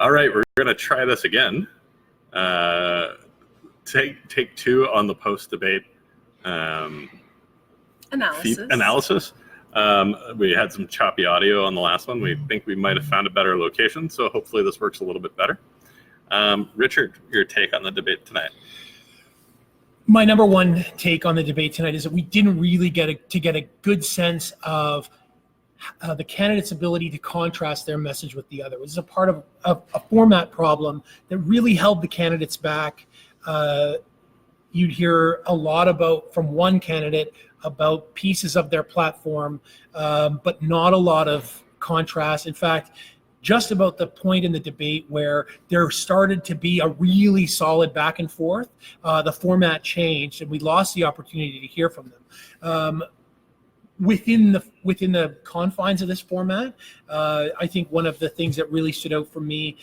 All right, we're going to try this again. Take two on the post-debate analysis. We had some choppy audio on the last one. We think we might have found a better location, so hopefully this works a little bit better. Richard, your take on the debate tonight? My number one take on the debate tonight is that we didn't really get a good sense of the candidates' ability to contrast their message with the other. It was a part of a format problem that really held the candidates back. You'd hear a lot from one candidate about pieces of their platform, but not a lot of contrast. In fact, just about the point in the debate where there started to be a really solid back and forth, the format changed and we lost the opportunity to hear from them. Within the confines of this format, I think one of the things that really stood out for me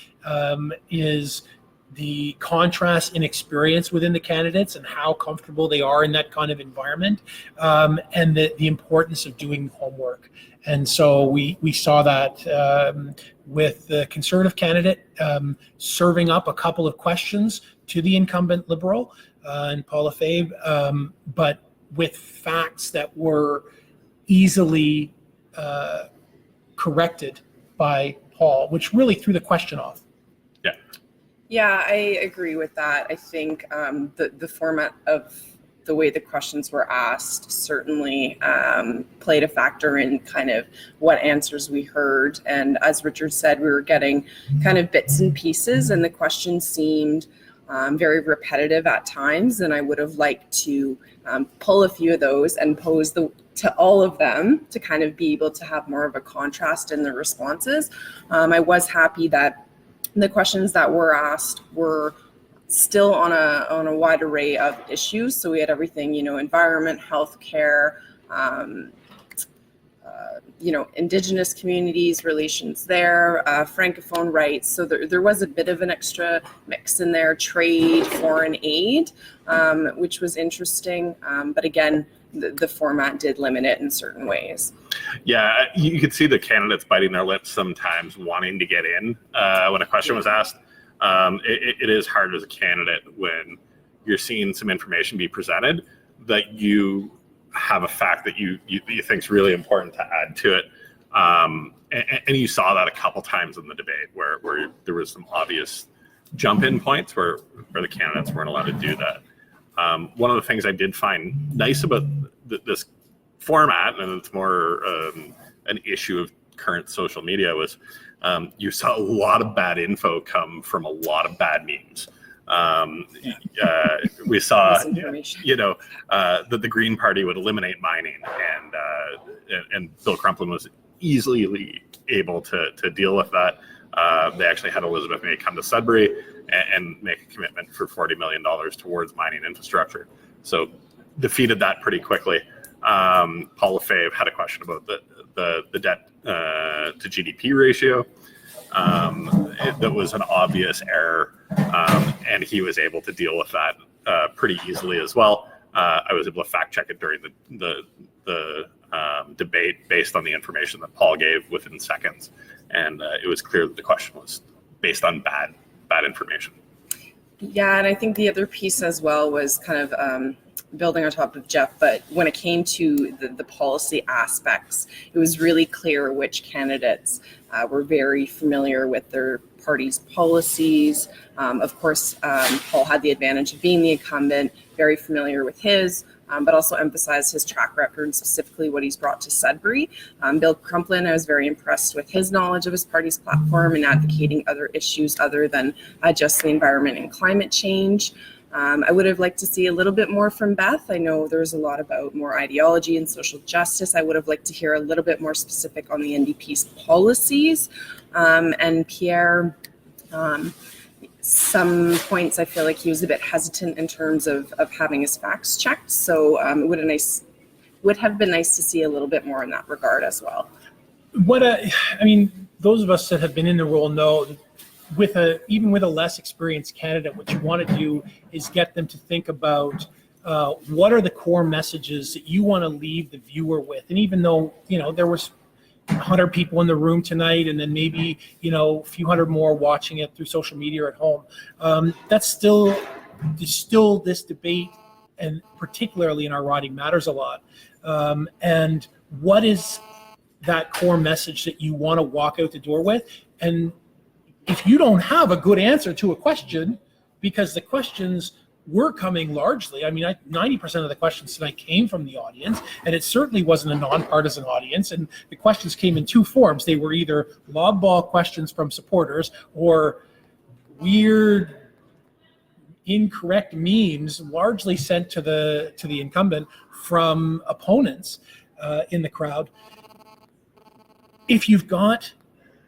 is the contrast in experience within the candidates and how comfortable they are in that kind of environment, and the importance of doing homework. And so we saw that with the Conservative candidate serving up a couple of questions to the incumbent Liberal and Paul Lefebvre, but with facts that were easily corrected by Paul, which really threw the question off. Yeah, I agree with that. I think the format of the way the questions were asked certainly played a factor in kind of what answers we heard. And as Richard said, we were getting kind of bits and pieces, and the questions seemed very repetitive at times. And I would have liked to pull a few of those and pose to all of them to kind of be able to have more of a contrast in the responses. I was happy that the questions that were asked were still on a wide array of issues. So we had everything, environment, healthcare, Indigenous communities, relations there, Francophone rights. So there was a bit of an extra mix in there, trade, foreign aid, which was interesting. But again, the format did limit it in certain ways. Yeah, you could see the candidates biting their lips sometimes, wanting to get in when a question was asked. It is hard as a candidate when you're seeing some information be presented that you have a fact that you think is really important to add to it. And you saw that a couple times in the debate where there was some obvious jump-in points where the candidates weren't allowed to do that. One of the things I did find nice about this format, and it's more an issue of current social media, was you saw a lot of bad info come from a lot of bad memes. We saw, that the Green Party would eliminate mining, and Bill Crumplin was easily able to deal with that. They actually had Elizabeth May come to Sudbury and make a commitment for $40 million towards mining infrastructure. So defeated that pretty quickly. Paul Lefebvre had a question about the debt to GDP ratio. That was an obvious error, and he was able to deal with that pretty easily as well. I was able to fact check it during the debate based on the information that Paul gave within seconds, and it was clear that the question was based on bad information. Yeah, and I think the other piece as well was kind of building on top of Jeff, but when it came to the policy aspects, it was really clear which candidates were very familiar with their party's policies. Of course, Paul had the advantage of being the incumbent, very familiar with his, but also emphasized his track record, specifically what he's brought to Sudbury. Bill Crumplin, I was very impressed with his knowledge of his party's platform and advocating other issues other than just the environment and climate change. I would have liked to see a little bit more from Beth. I know there's a lot about more ideology and social justice. I would have liked to hear a little bit more specific on the NDP's policies. And Pierre, some points I feel like he was a bit hesitant in terms of having his facts checked. So it would have been nice to see a little bit more in that regard as well. Those of us that have been in the role know even with a less experienced candidate, what you want to do is get them to think about what are the core messages that you want to leave the viewer with. And even though, there was 100 people in the room tonight, and then maybe, a few hundred more watching it through social media or at home. There's still this debate, and particularly in our riding, matters a lot. And what is that core message that you want to walk out the door with? And if you don't have a good answer to a question, because the questions were coming largely, 90% of the questions tonight came from the audience, and it certainly wasn't a nonpartisan audience, and the questions came in two forms. They were either lob ball questions from supporters or weird, incorrect memes largely sent to the incumbent from opponents in the crowd. If you've got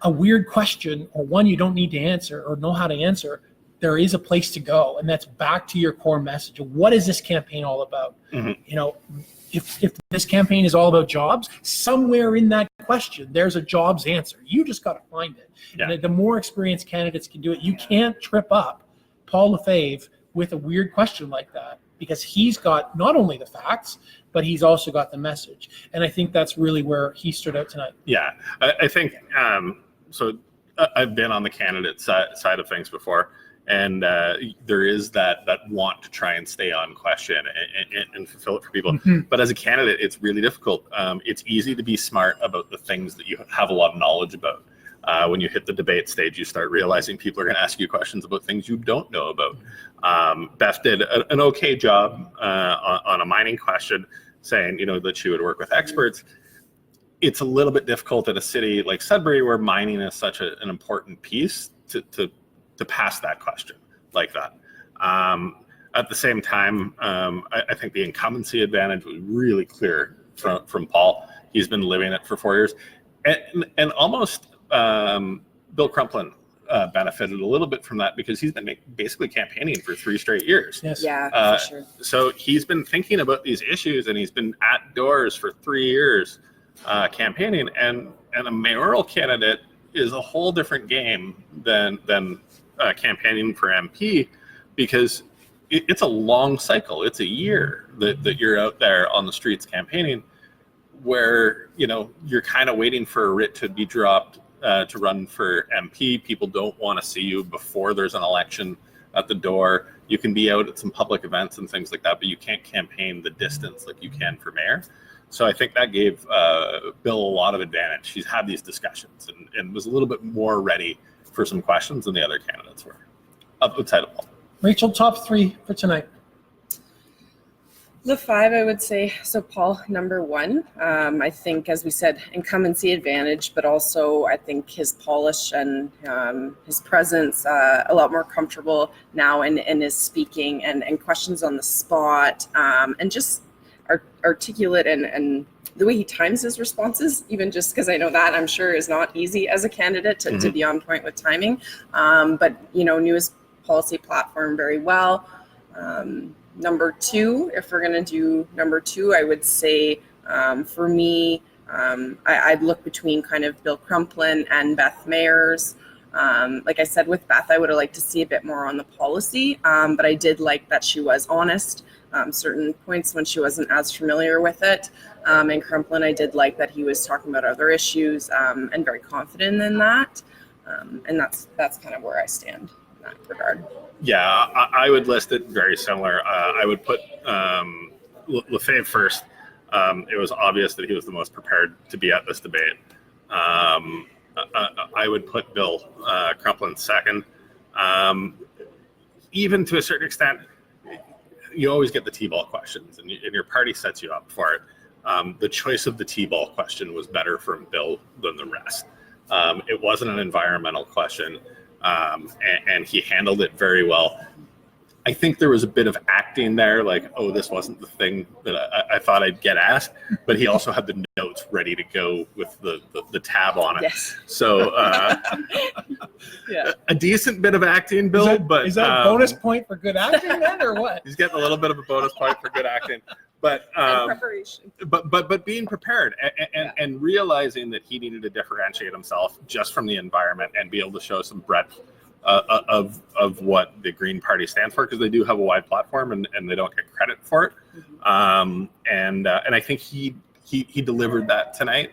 a weird question or one you don't need to answer or know how to answer, there is a place to go, and that's back to your core message. What is this campaign all about? If this campaign is all about jobs, somewhere in that question there's a jobs answer. You just got to find it. Yeah. And the more experienced candidates can do it. You can't trip up Paul Lefebvre with a weird question like that, because he's got not only the facts, but he's also got the message. And I think that's really where he stood out tonight. Yeah, I think so. I've been on the candidate side of things before, and there is that want to try and stay on question and fulfill it for people. Mm-hmm. But as a candidate, it's really difficult. It's easy to be smart about the things that you have a lot of knowledge about. When you hit the debate stage, you start realizing people are going to ask you questions about things you don't know about. Beth did an okay job on a mining question, saying that she would work with experts. It's a little bit difficult in a city like Sudbury, where mining is such an important piece, to pass that question like that. At the same time, I think the incumbency advantage was really clear from Paul. He's been living it for 4 years, and almost Bill Crumplin benefited a little bit from that, because he's been basically campaigning for 3 straight years. Yes. Yeah, for sure. So he's been thinking about these issues, and he's been at doors for 3 years campaigning, and a mayoral candidate is a whole different game than campaigning for MP, because it's a long cycle. It's a year that you're out there on the streets campaigning, where you're kind of waiting for a writ to be dropped to run for MP. People don't want to see you before there's an election at the door. You can be out at some public events and things like that, but you can't campaign the distance like you can for mayor. So I think that gave Bill a lot of advantage. He's had these discussions and was a little bit more ready for some questions than the other candidates were outside of Paul. Rachel, top 3 for tonight. The 5, I would say. So Paul, number 1. I think, as we said, incumbency advantage, but also I think his polish and his presence a lot more comfortable now in his speaking and questions on the spot, and just articulate and the way he times his responses, even just because I know that I'm sure is not easy as a candidate to be on point with timing. But knew his policy platform very well. Number 2, if we're going to do number 2, I would say for me, I'd look between kind of Bill Crumplin and Beth Mayers. Like I said, with Beth, I would have liked to see a bit more on the policy, but I did like that she was honest. Certain points when she wasn't as familiar with it. And Crumplin, I did like that he was talking about other issues and very confident in that. And that's kind of where I stand in that regard. Yeah, I would list it very similar. I would put Lefebvre first. It was obvious that he was the most prepared to be at this debate. I would put Bill Crumplin second. Even to a certain extent, you always get the T-ball questions, and your party sets you up for it. The choice of the T-ball question was better from Bill than the rest. It wasn't an environmental question, and he handled it very well. I think there was a bit of acting there, like, oh, this wasn't the thing that I thought I'd get asked, but he also had the notes ready to go with the tab on it. Yes. So yeah. A decent bit of acting, Bill. Is that a bonus point for good acting then, or what? He's getting a little bit of a bonus point for good acting. But preparation. But being prepared and realizing that he needed to differentiate himself just from the environment and be able to show some breadth of what the Green Party stands for, because they do have a wide platform and they don't get credit for it. And I think he delivered that tonight.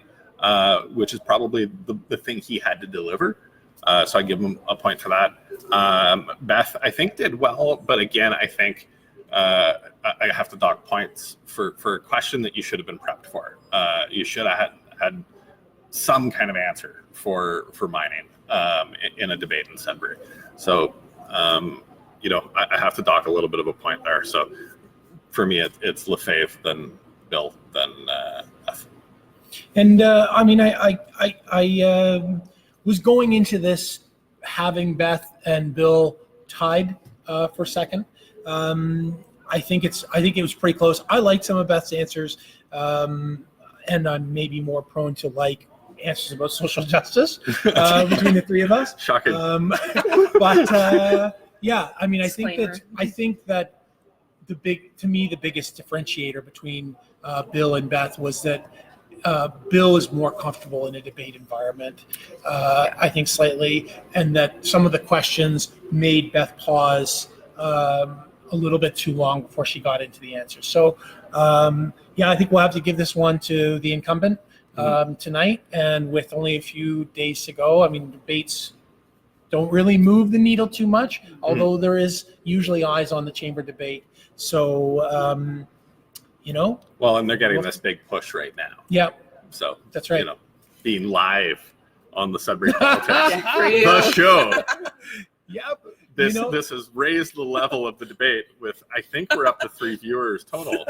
which is probably the thing he had to deliver. So I give him a point for that. Beth, I think, did well, but again, I think I have to dock points for a question that you should have been prepped for. You should have had some kind of answer for mining in a debate in Sudbury. So, I have to dock a little bit of a point there. So for me, it's Lefebvre, then Bill, then Beth. And I was going into this having Beth and Bill tied for second. I think it was pretty close. I liked some of Beth's answers, and I'm maybe more prone to like answers about social justice between the three of us. Shocking. Yeah, I mean, Disclaimer. I think that the biggest differentiator between Bill and Beth was that Bill is more comfortable in a debate environment, I think slightly, and that some of the questions made Beth pause a little bit too long before she got into the answer. So, I think we'll have to give this one to the incumbent tonight, and with only a few days to go. I mean, debates don't really move the needle too much, although there is usually eyes on the chamber debate. So, Well, and they're getting this big push right now. Yeah, So that's right. Being live on the Sudbury Politics, For you. the show. Yep. This has raised the level of the debate with, I think we're up to 3 viewers total.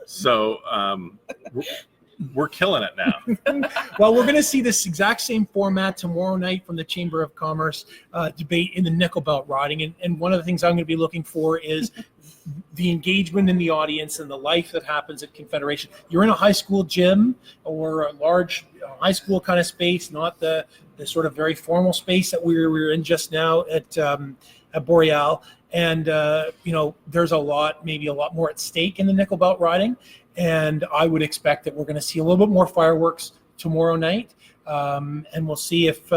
So we're killing it now. Well, we're going to see this exact same format tomorrow night from the Chamber of Commerce debate in the nickel belt riding. And one of the things I'm going to be looking for is the engagement in the audience and the life that happens at Confederation. You're in a high school gym or a large high school kind of space, not the sort of very formal space that we're in just now at Boreal. And, there's maybe a lot more at stake in the nickel belt riding. And I would expect that we're going to see a little bit more fireworks tomorrow night. And we'll see if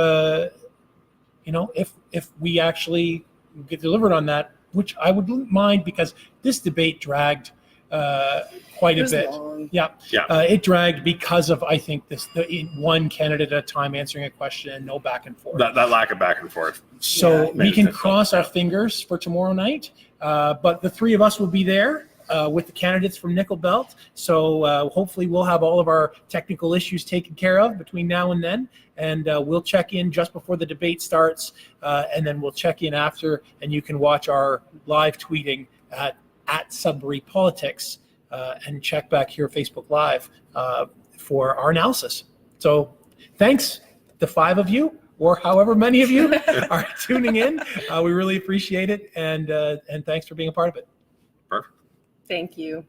we actually get delivered on that, which I wouldn't mind, because this debate dragged quite a bit. Long. Yeah. It dragged because of, I think, one candidate at a time answering a question and no back and forth. That lack of back and forth. So we made it can difficult. cross our fingers for tomorrow night. But the three of us will be there with the candidates from Nickel Belt. So hopefully we'll have all of our technical issues taken care of between now and then. And we'll check in just before the debate starts. And then we'll check in after. And you can watch our live tweeting at Sudbury Politics and check back here Facebook Live for our analysis. So thanks, the 5 of you, or however many of you are tuning in. We really appreciate it. And thanks for being a part of it. Perfect. Thank you.